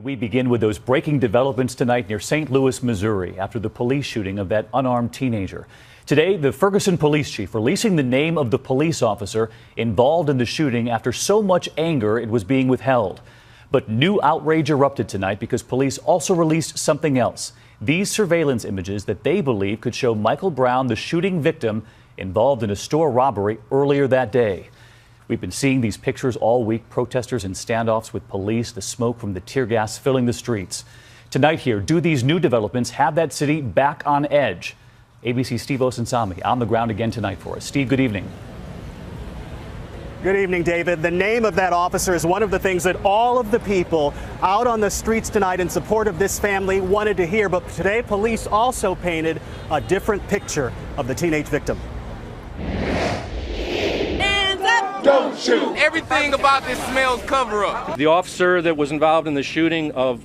We begin with those breaking developments tonight near St. Louis, Missouri, after the police shooting of that unarmed teenager. Today, the Ferguson police chief releasing the name of the police officer involved in the shooting after so much anger it was being withheld. But new outrage erupted tonight because police also released something else. These surveillance images that they believe could show Michael Brown, the shooting victim, involved in a store robbery earlier that day. We've been seeing these pictures all week, protesters in standoffs with police, the smoke from the tear gas filling the streets. Tonight here, do these new developments have that city back on edge? ABC's Steve Osunsami on the ground again tonight for us. Steve, good evening. Good evening, David. The name of that officer is one of the things that all of the people out on the streets tonight in support of this family wanted to hear. But today, police also painted a different picture of the teenage victim. Don't shoot. Everything about this smells cover up. The officer that was involved in the shooting of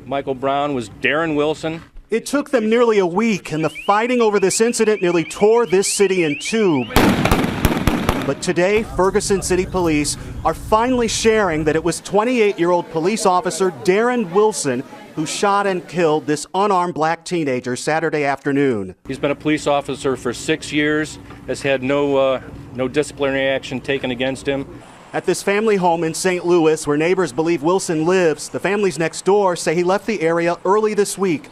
Michael Brown was Darren Wilson. It took them nearly a week, and the fighting over this incident nearly tore this city in two. But today, Ferguson City Police are finally sharing that it was 28-year-old police officer Darren Wilson who shot and killed this unarmed black teenager Saturday afternoon. He's been a police officer for 6 years, has had no disciplinary action taken against him. At this family home in St. Louis, where neighbors believe Wilson lives, the families next door say he left the area early this week.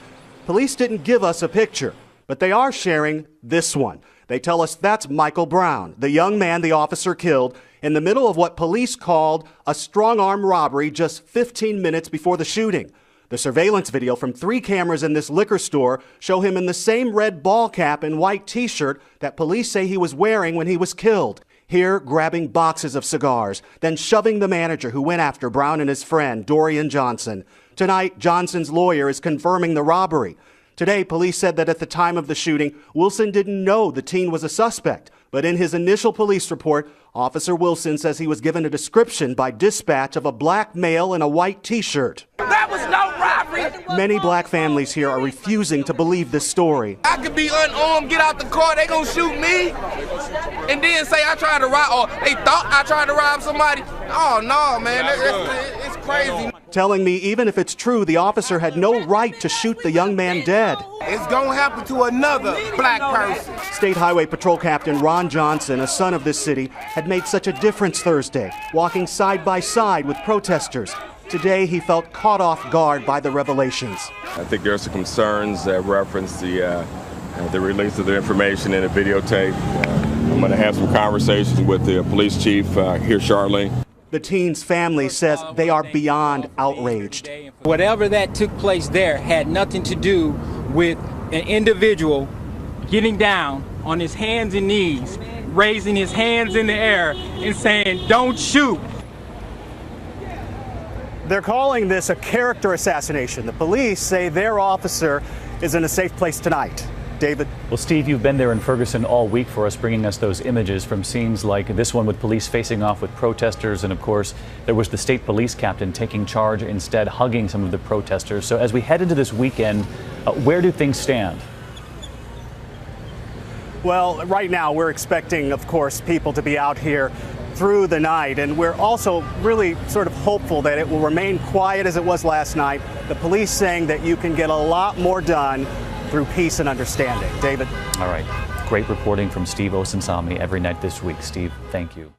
Police didn't give us a picture, but they are sharing this one. They tell us that's Michael Brown, the young man the officer killed in the middle of what police called a strong-arm robbery just 15 minutes before the shooting. The surveillance video from 3 cameras in this liquor store show him in the same red ball cap and white t-shirt that police say he was wearing when he was killed. Here, grabbing boxes of cigars, then shoving the manager who went after Brown and his friend, Dorian Johnson. Tonight, Johnson's lawyer is confirming the robbery. Today, police said that at the time of the shooting, Wilson didn't know the teen was a suspect. But in his initial police report, Officer Wilson says he was given a description by dispatch of a black male in a white t-shirt. That was no robbery. Many black families here are refusing to believe this story. I could be unarmed, get out the car, they gonna shoot me, and then say I tried to rob, or they thought I tried to rob somebody. Oh no, man, it's crazy. Telling me even if it's true, the officer had no right to shoot the young man dead. It's gonna happen to another black person. State Highway Patrol Captain Ron Johnson, a son of this city, had made such a difference Thursday, walking side by side with protesters. Today, he felt caught off guard by the revelations. I think there are some concerns that reference the release of the information in the videotape. I'm going to have some conversations with the police chief here shortly. The teen's family says they are beyond outraged. Whatever that took place there had nothing to do with an individual getting down on his hands and knees, raising his hands in the air and saying, "Don't shoot." They're calling this a character assassination. The police say their officer is in a safe place tonight. David? Well, Steve, you've been there in Ferguson all week for us, bringing us those images from scenes like this one with police facing off with protesters. And of course, there was the state police captain taking charge, instead hugging some of the protesters. So as we head into this weekend, where do things stand? Well, right now we're expecting, of course, people to be out here through the night, and we're also really sort of hopeful that it will remain quiet as it was last night. The police saying that you can get a lot more done through peace and understanding. David? All right. Great reporting from Steve Osunsami every night this week. Steve, thank you.